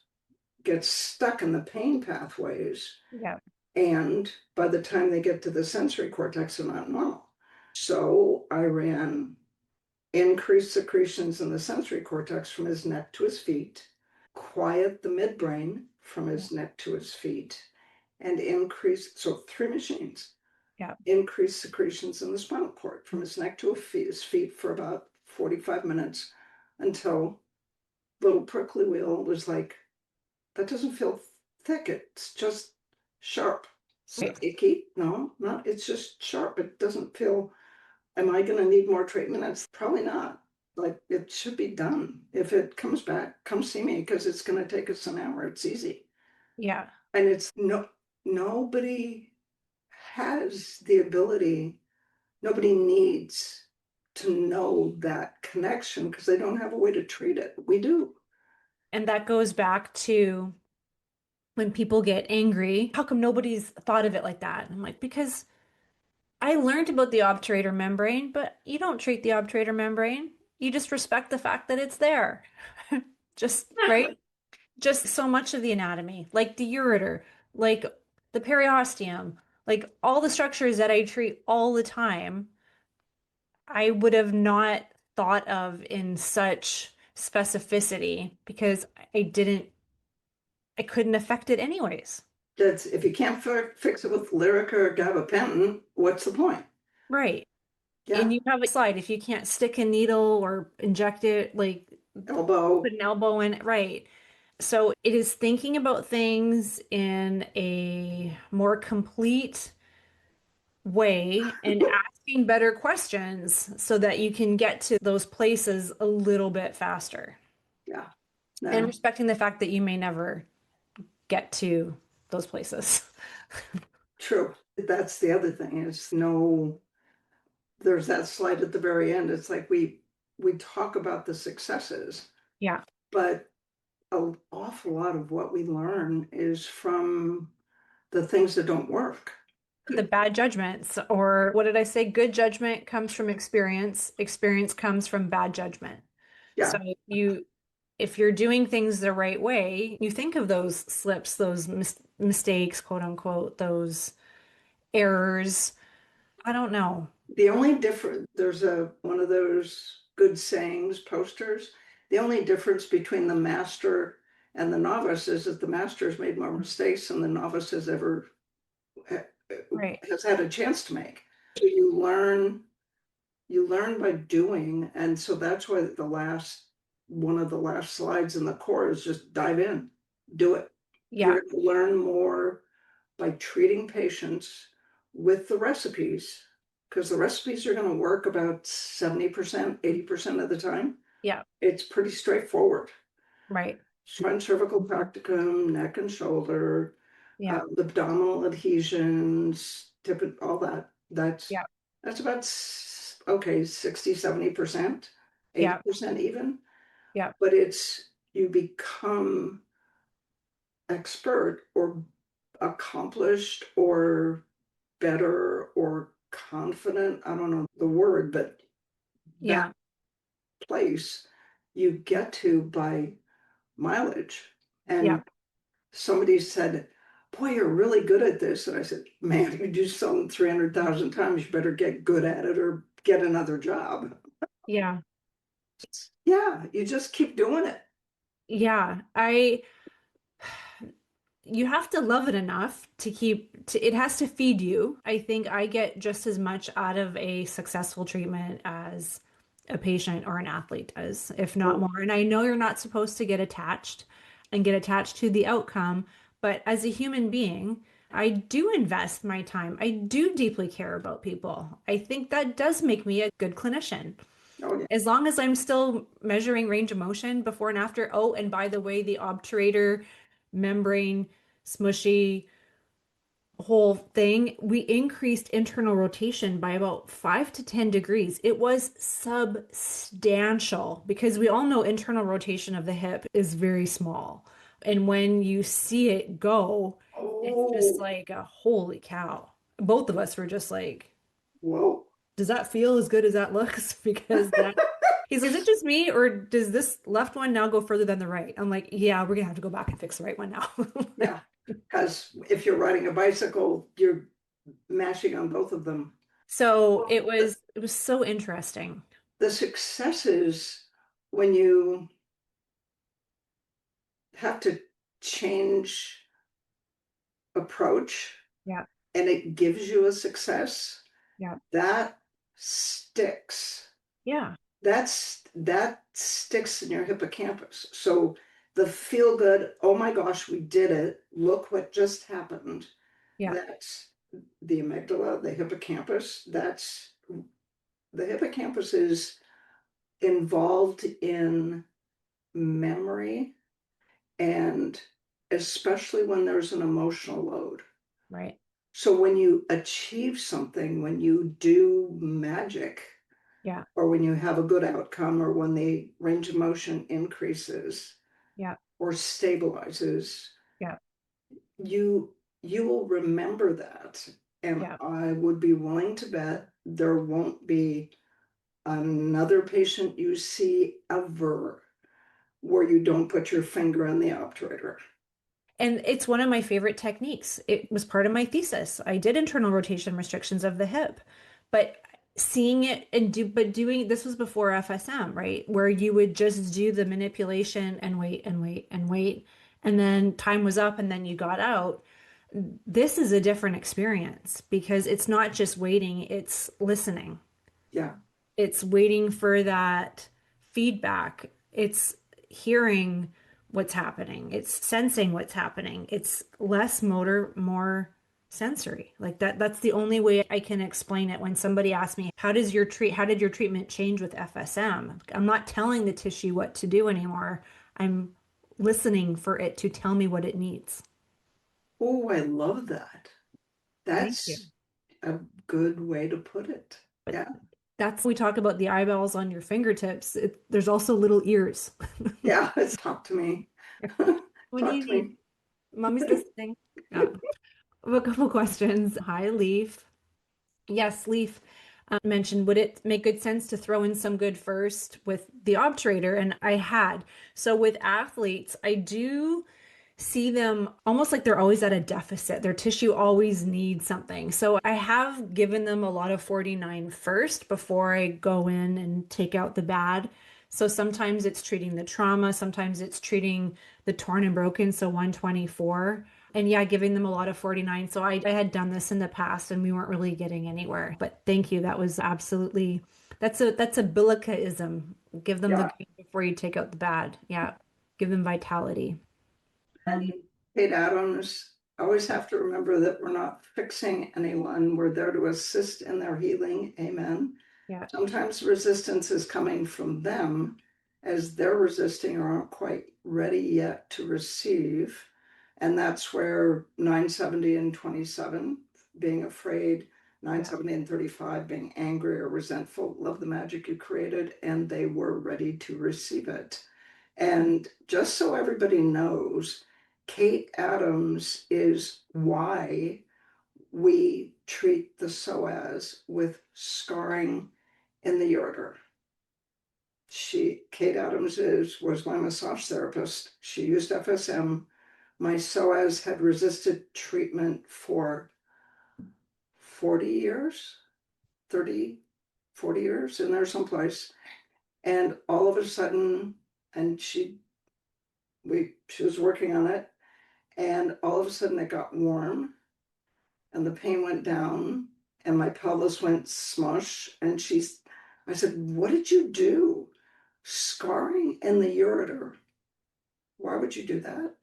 get stuck in the pain pathways, Yeah. and by the time they get to the sensory cortex, they're not normal. So I ran increased secretions in the sensory cortex from his neck to his feet, quiet the midbrain from his neck to his feet, and so 3 machines. Yeah. Increased secretions in the spinal cord from his neck to his feet for about 45 minutes until little prickly wheel was like, that doesn't feel thick, it's just sharp. It's not icky, no, not, it's just sharp. It doesn't feel, am I going to need more treatment? It's probably not. Like, it should be done. If it comes back, come see me, because it's going to take us an hour. It's easy. Yeah. And it's nobody has the ability, nobody needs to know that connection because they don't have a way to treat it. We do. And that goes back to when people get angry. How come nobody's thought of it like that? I'm like, because I learned about the obturator membrane, but you don't treat the obturator membrane. You just respect the fact that it's there. Just, right? Just so much of the anatomy, like the ureter, like the periosteum, like all the structures that I treat all the time, I would have not thought of in such specificity because I couldn't affect it anyways. That's, if you can't fix it with Lyrica or gabapentin, what's the point? Right. Yeah. And you have a slide. If you can't stick a needle or inject it, like Elbow. put an elbow in, right. So it is thinking about things in a more complete way and asking better questions so that you can get to those places a little bit faster. Yeah. And No, respecting the fact that you may never get to those places. true. That's the other thing is no, there's that slide at the very end. It's like we talk about the successes, Yeah. but an awful lot of what we learn is from the things that don't work. The bad judgments, or what did I say? Good judgment comes from experience. Experience comes from bad judgment. So Yeah. if you're doing things the right way, you think of those slips, those mistakes, quote unquote, those errors. I don't know. The only difference, there's a one of those good sayings posters. The only difference between the master and the novice is that the master has made more mistakes than the novice has ever Right. has had a chance to make. So you learn by doing, and so that's why the last one of the last slides in the core is just dive in, do it. Yeah. You're going to learn more by treating patients with the recipes, because the recipes are going to work about 70%, 80% of the time. Yeah. It's pretty straightforward. Right. Spine cervical practicum, neck and shoulder, Yeah. abdominal adhesions, all that. Yeah. That's about okay, 60, 70%, Yeah. 80% even. Yeah. But it's you become expert or accomplished or better or confident. I don't know the word, but that Yeah. place you get to by mileage. Yeah. And somebody said, "Boy, you're really good at this." And I said, "Man, you do something 300,000 times, you better get good at it or get another job." Yeah. Yeah, you just keep doing it. Yeah. You have to love it enough to it has to feed you. I think I get just as much out of a successful treatment as a patient or an athlete does, if not Well, more. And I know you're not supposed to get attached to the outcome, but as a human being, I do invest my time. I do deeply care about people. I think that does make me a good clinician. oh yeah. As long as I'm still measuring range of motion before and after. Oh, and by the way, the obturator membrane smushy whole thing, we increased internal rotation by about 5 to 10 degrees. It was substantial because we all know internal rotation of the hip is very small. And when you see it go, it's just Oh, like a holy cow. Both of us were just like, whoa. does that feel as good as that looks? Because that he's like, is it just me or does this left one now go further than the right? I'm like, yeah, we're gonna have to go back and fix the right one now. Yeah, because if you're riding a bicycle, you're mashing on both of them. So Well, it was so interesting. the success is when you have to change approach Yeah. and it gives you a success, Yeah. that sticks. Yeah. That sticks in your hippocampus. So the feel good, oh my gosh, we did it. Look what just happened. Yeah. That's the amygdala, the hippocampus. The hippocampus is involved in memory and especially when there's an emotional load. Right. So when you achieve something, when you do magic, Yeah. or when you have a good outcome, or when the range of motion increases Yeah. or stabilizes, Yeah. you will remember that. And Yeah. I would be willing to bet there won't be another patient you see ever where you don't put your finger on the obturator. And it's one of my favorite techniques. It was part of my thesis. I did internal rotation restrictions of the hip, but seeing it and doing this was before FSM, right? Where you would just do the manipulation and wait and wait and wait. And then time was up and then you got out. This is a different experience because it's not just waiting, it's listening. Yeah. It's waiting for that feedback. It's hearing what's happening. It's sensing what's happening. It's less motor, more sensory. Like that's the only way I can explain it. When somebody asks me, how did your treatment change with FSM? I'm not telling the tissue what to do anymore. I'm listening for it to tell me what it needs. Oh, I love that. Thank you. That's a good way to put it. But Yeah. that's we talk about the eyeballs on your fingertips. There's also little ears. Yeah. It's talk to me. What do Talk you to need? me. Mommy's listening. Yeah. I have a couple questions. Hi, Leaf. Yes, Leaf mentioned, would it make good sense to throw in some good first with the obturator? And I had. So with athletes, I do see them almost like they're always at a deficit. Their tissue always needs something. So I have given them a lot of 49 first before I go in and take out the bad. So sometimes it's treating the trauma, sometimes it's treating the torn and broken, so 124. And yeah, giving them a lot of 49. So I had done this in the past and we weren't really getting anywhere. But thank you. That was absolutely that's a bilicaism. Give them the Yeah. good before you take out the bad. Yeah. Give them vitality. And Kate Adams, always have to remember that we're not fixing anyone. We're there to assist in their healing. Amen. Yeah. Sometimes resistance is coming from them as they're resisting or aren't quite ready yet to receive. And that's where 970 and 27, being afraid, 970 and 35, being angry or resentful, love the magic you created, and they were ready to receive it. And just so everybody knows, Kate Adams is why we treat the psoas with scarring in the ureter. Kate Adams was my massage therapist. She used FSM. My psoas had resisted treatment for 40 years, 30, 40 years in there someplace. And all of a sudden, and she was working on it, and all of a sudden it got warm and the pain went down and my pelvis went smush. And I said, what did you do? Scarring in the ureter. Why would you do that?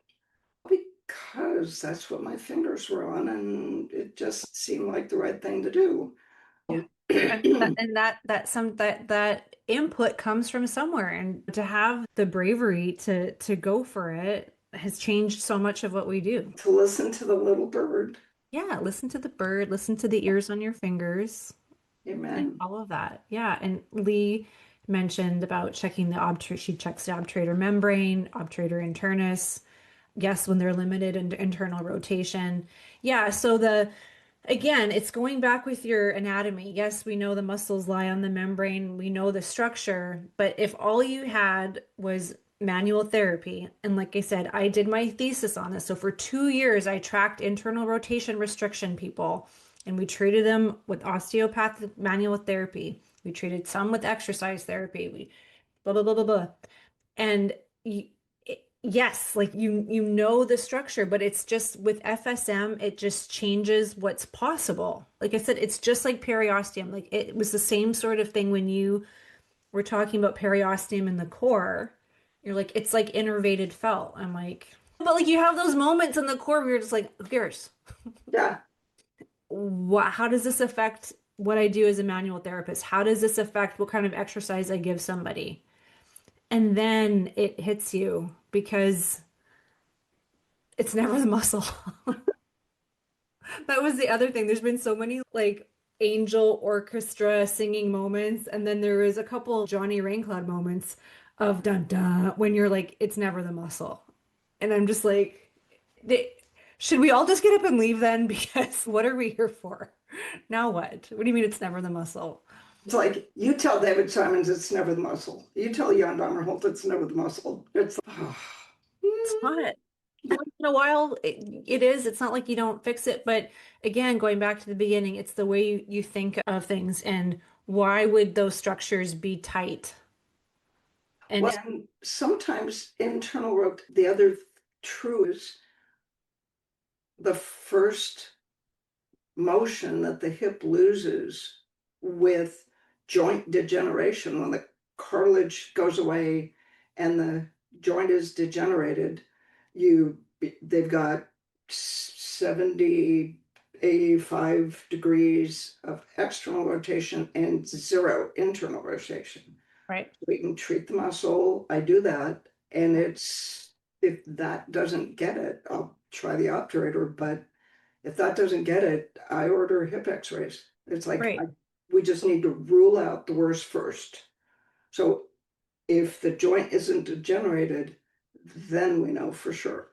Because that's what my fingers were on and it just seemed like the right thing to do. And that input comes from somewhere, and to have the bravery to go for it has changed so much of what we do. To listen to the little bird. Yeah, listen to the bird, listen to the ears on your fingers, and Amen. all of that. Yeah, and Lee mentioned about checking the obturator. She checks the obturator membrane, obturator internus. Yes, when they're limited in internal rotation. Yeah, so again, it's going back with your anatomy. Yes, we know the muscles lie on the membrane, we know the structure, but if all you had was manual therapy, and like I said, I did my thesis on this. So for 2 years, I tracked internal rotation restriction people, and we treated them with osteopathic manual therapy. We treated some with exercise therapy. We blah, blah, blah, blah, blah. And yes, like you know the structure, but it's just with FSM, it just changes what's possible. Like I said, it's just like periosteum. Like it was the same sort of thing when you were talking about periosteum in the core. You're like, it's like innervated felt. I'm like, but like you have those moments in the core where you're just like, who cares? Yeah. How does this affect what I do as a manual therapist? How does this affect what kind of exercise I give somebody? And then it hits you because it's never the muscle. That was the other thing. There's been so many like angel orchestra singing moments, and then there was a couple Johnny Raincloud moments of dun dun when you're like, it's never the muscle. And I'm just like, should we all just get up and leave then? Because what are we here for? Now what? What do you mean it's never the muscle? It's like you tell David Simons it's never the muscle. You tell Jan Dommerholt it's never the muscle. It's It's not. Once in a while, it is. It's not like you don't fix it. But again, going back to the beginning, it's the way you think of things and why would those structures be tight? And when sometimes the other true is the first motion that the hip loses with joint degeneration, when the cartilage goes away and the joint is degenerated, they've got 70, 85 degrees of external rotation and 0 internal rotation. Right. We can treat the muscle. I do that. And if that doesn't get it, I'll try the obturator. But if that doesn't get it, I order hip x-rays. It's like, Right. we just need to rule out the worst first. So if the joint isn't degenerated, then we know for sure.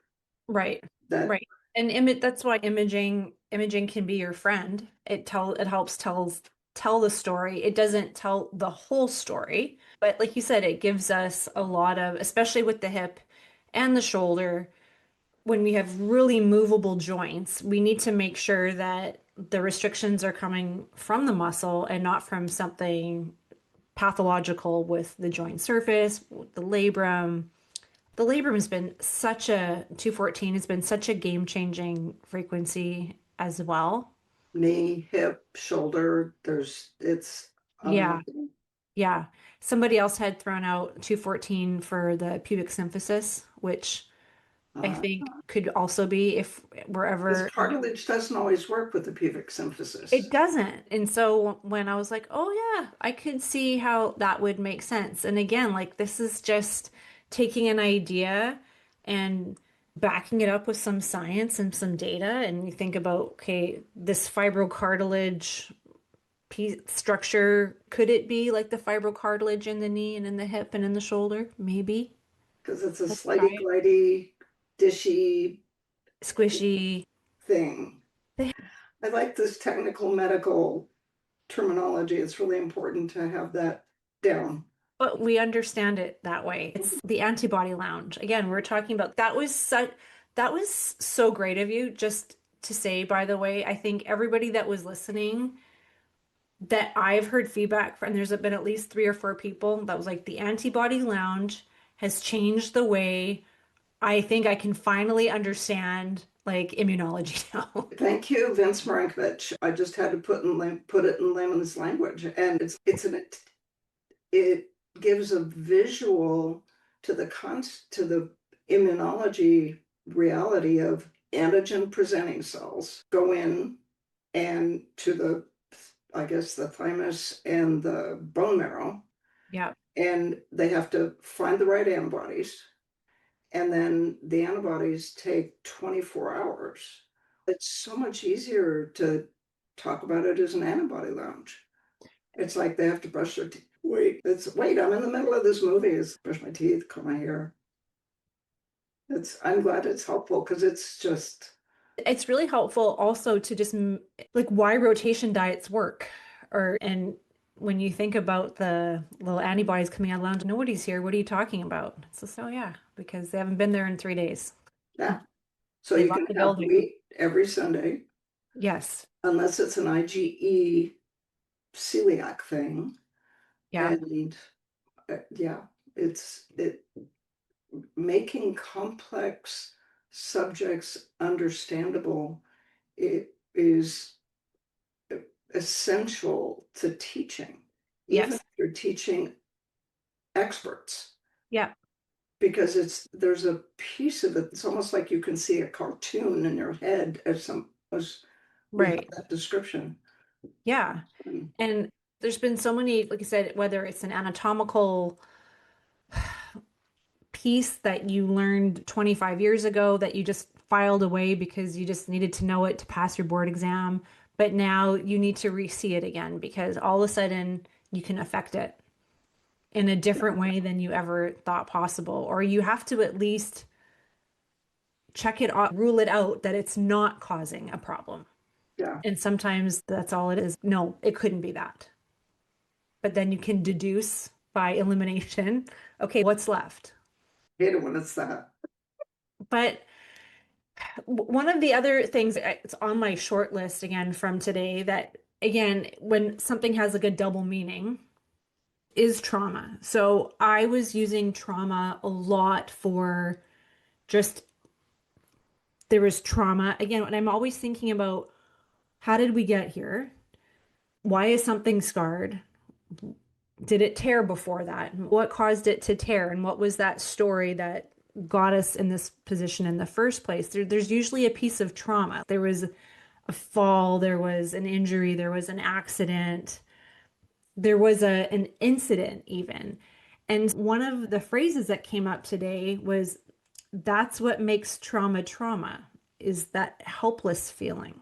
Right. That Right. And that's why imaging can be your friend. It helps tell the story. It doesn't tell the whole story, but like you said, it gives us a lot of, especially with the hip and the shoulder, when we have really movable joints, we need to make sure that the restrictions are coming from the muscle and not from something pathological with the joint surface, the labrum. The labrum has been such a 214 has been such a game-changing frequency as well. knee, hip, shoulder, it's Yeah, amazing. yeah. Somebody else had thrown out 214 for the pubic symphysis, which I think could also be if we're This ever, cartilage doesn't always work with the pubic symphysis. it doesn't. And so when I was like, oh yeah, I could see how that would make sense. And again, like this is just taking an idea and backing it up with some science and some data. And you think about, okay, this fibrocartilage piece structure, could it be like the fibrocartilage in the knee and in the hip and in the shoulder? Maybe. Because it's a Let's try slidey, it. glidey, dishy Squishy. thing. I like this technical medical terminology. It's really important to have that down. But we understand it that way. It's the antibody lounge. Again, we're talking about that was so great of you just to say, by the way. I think everybody that was listening, that I've heard feedback from, there's been at least 3 or 4 people that was like, the antibody lounge has changed the way I think I can finally understand like immunology now. Thank you, Vince Marinkovich. I just had to put it in layman's language, and it gives a visual to the immunology reality of antigen presenting cells go in and to the, I guess, the thymus and the bone marrow, Yeah. and they have to find the right antibodies, and then the antibodies take 24 hours. It's so much easier to talk about it as an antibody lounge. It's like they have to brush their teeth. Wait, I'm in the middle of this movie. Is brush my teeth, comb my hair. I'm glad it's helpful because It's really helpful also to just like why rotation diets work, and when you think about the little antibodies coming out of the lounge, nobody's here. What are you talking about? It's just, oh yeah, because they haven't been there in 3 days. yeah. So They you left can the have building. wheat every Sunday, Yes. unless it's an IgE celiac thing. Yeah. And yeah, it making complex subjects understandable. It is essential to teaching, even if Yes. you're teaching experts, Yeah. because there's a piece of it. It's almost like you can see a cartoon in your head as we have Right. that description. Yeah. Mm. And there's been so many, like I said, whether it's an anatomical piece that you learned 25 years ago that you just filed away because you just needed to know it to pass your board exam, but now you need to re-see it again because all of a sudden you can affect it in a different way than you ever thought possible, or you have to at least check it out, rule it out that it's not causing a problem. Yeah, And sometimes that's all it is. No, it couldn't be that. But then you can deduce by elimination, okay, what's left? hate it when it's that. But one of the other things, it's on my short list again from today, that again, when something has like a double meaning, is trauma. So I was using trauma a lot for just, there was trauma. Again, when I'm always thinking about how did we get here? Why is something scarred? Did it tear before that? What caused it to tear? And what was that story that got us in this position in the first place? There's usually a piece of trauma. There was a fall, there was an injury, there was an accident, there was an incident even. And one of the phrases that came up today was, that's what makes trauma trauma, is that helpless feeling.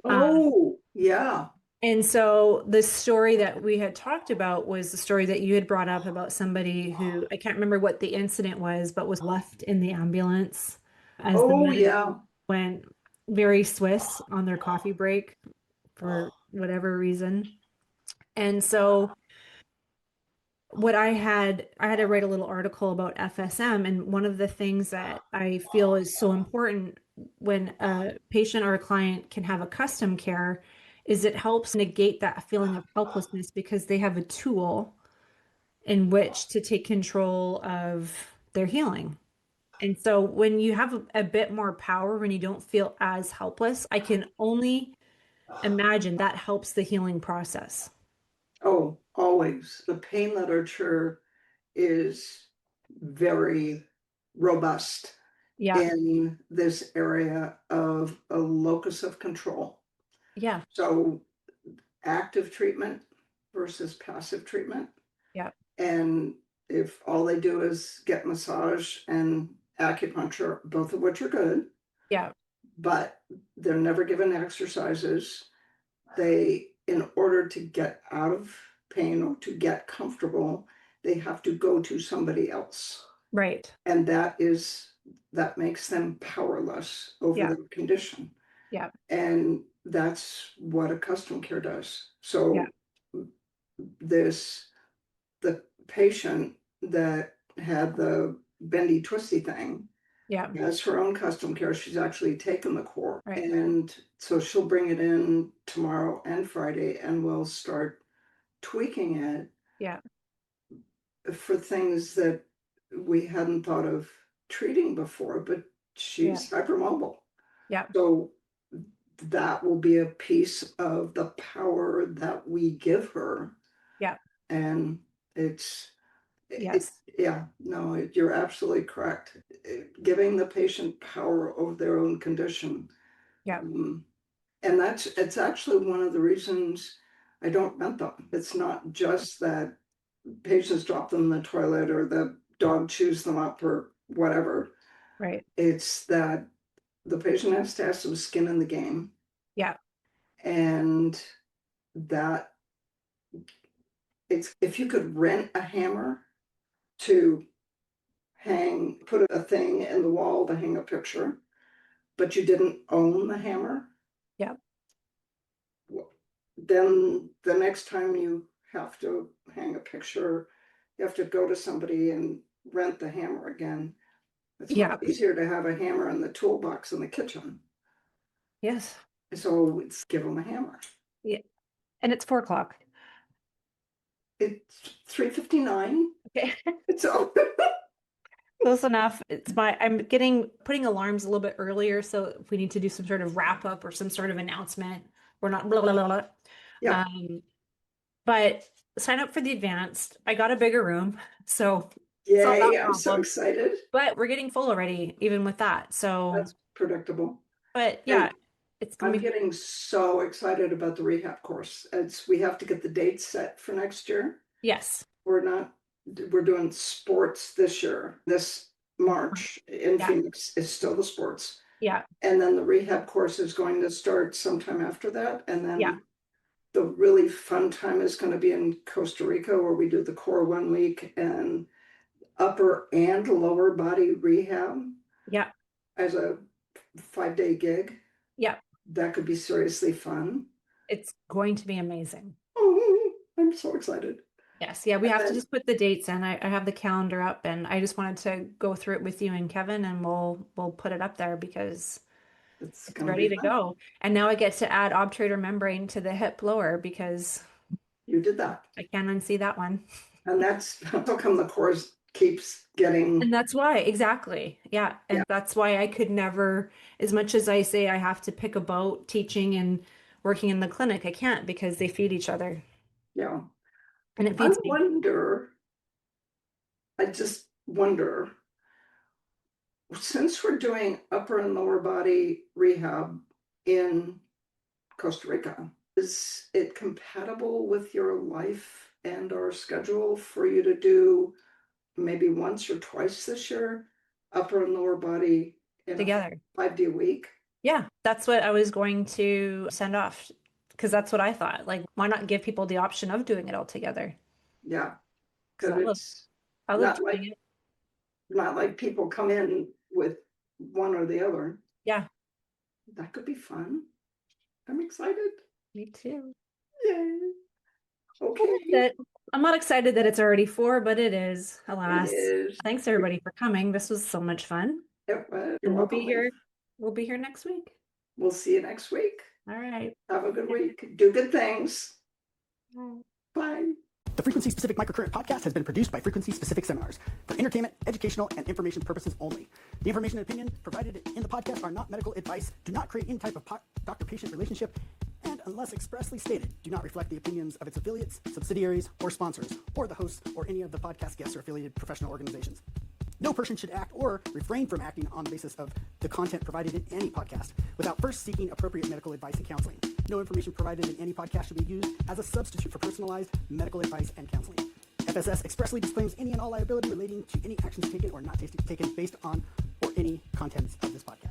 Oh, yeah. And so the story that we had talked about was the story that you had brought up about somebody who, I can't remember what the incident was, but was left in the ambulance as the Oh, medic yeah. went very Swiss on their coffee break for whatever reason. And so what I had to write a little article about FSM, and one of the things that I feel is so important when a patient or a client can have a custom care is it helps negate that feeling of helplessness because they have a tool in which to take control of their healing. And so when you have a bit more power, when you don't feel as helpless, I can only imagine that helps the healing process. Oh, always. The pain literature is very robust Yeah. in this area of a locus of control. Yeah. So active treatment versus passive treatment. Yeah. And if all they do is get massage and acupuncture, both of which are good, Yeah. but they're never given exercises. They, in order to get out of pain or to get comfortable, they have to go to somebody else. Right. And that makes them powerless over Yeah. their condition. Yeah. And that's what a custom care does. Yeah. So the patient that had the bendy twisty thing Yeah. has her own custom care. She's actually taken the core. Right. And so she'll bring it in tomorrow and Friday, and we'll start tweaking it Yeah. for things that we hadn't thought of treating before, but she's hypermobile. Yeah. So that will be a piece of the power that we give her. Yeah. And it's, Yes. yeah, no, you're absolutely correct. Giving the patient power over their own condition. Yeah. And it's actually one of the reasons I don't rent them. It's not just that patients drop them in the toilet or the dog chews them up or whatever. Right. It's that the patient has to have some skin in the game. Yeah. And that it's, if you could rent a hammer to put a thing in the wall to hang a picture, but you didn't own the hammer, Yeah. then the next time you have to hang a picture, you have to go to somebody and rent the hammer again. It's much easier to have a hammer in the toolbox in the kitchen. Yes. So it's give them a hammer. Yeah. And it's 4 o'clock. It's 3:59. Okay. So Close enough. I'm putting alarms a little bit earlier. So if we need to do some sort of wrap up or some sort of announcement, we're not blah, blah, blah, blah. yeah. But sign up for the advanced. I got a bigger room. So Yay, solve that I'm so problem. excited. But we're getting full already, even with that. So That's predictable. but yeah, And it's I'm gonna be getting so excited about the rehab course. We have to get the dates set for next year. yes. We're doing sports this year. This March in Yeah. Phoenix is still the sports. Yeah. And then the rehab course is going to start sometime after that. And then Yeah. the really fun time is going to be in Costa Rica, where we do the core 1 week and upper and lower body rehab Yeah. as a 5-day gig. Yeah. That could be seriously fun. It's going to be amazing. Oh, I'm so excited. Yes. Yeah. We And have to then- just put the dates in. I have the calendar up and I just wanted to go through it with you and Kevin and we'll put it up there because It's it's gonna ready be to fun. go. And now I get to add obturator membrane to the hip lower because You did that. I can't unsee that one. And that's how come the course keeps getting. And that's why, exactly. Yeah. And Yeah. that's why I could never, as much as I say I have to pick a boat teaching and working in the clinic, I can't because they feed each other. Yeah. And it feeds me. I just wonder, since we're doing upper and lower body rehab in Costa Rica, is it compatible with your life and our schedule for you to do maybe once or twice this year, upper and lower body in Together. a 5-day week? Yeah, that's what I was going to send off because that's what I thought. Like, why not give people the option of doing it all together? Yeah, So because I love doing it. not like people come in with one or the other. Yeah, That could be fun. I'm excited. me too. Yay. Okay. That's it. I'm not excited that it's already 4, but it is, alas. It is. Thanks everybody for coming. This was so much fun. You're And we'll welcome. be here. We'll be here next week. We'll see you next week. All right. Have a good week. Do good things. Bye. Bye. The Frequency-Specific Microcurrent podcast has been produced by Frequency-Specific Seminars for entertainment, educational, and information purposes only. The information and opinion provided in the podcast are not medical advice, do not create any type of doctor-patient relationship, and unless expressly stated, do not reflect the opinions of its affiliates, subsidiaries, or sponsors, or the hosts or any of the podcast guests or affiliated professional organizations. No person should act or refrain from acting on the basis of the content provided in any podcast without first seeking appropriate medical advice and counseling. No information provided in any podcast should be used as a substitute for personalized medical advice and counseling. FSS expressly disclaims any and all liability relating to any actions taken or not taken based on or any contents of this podcast.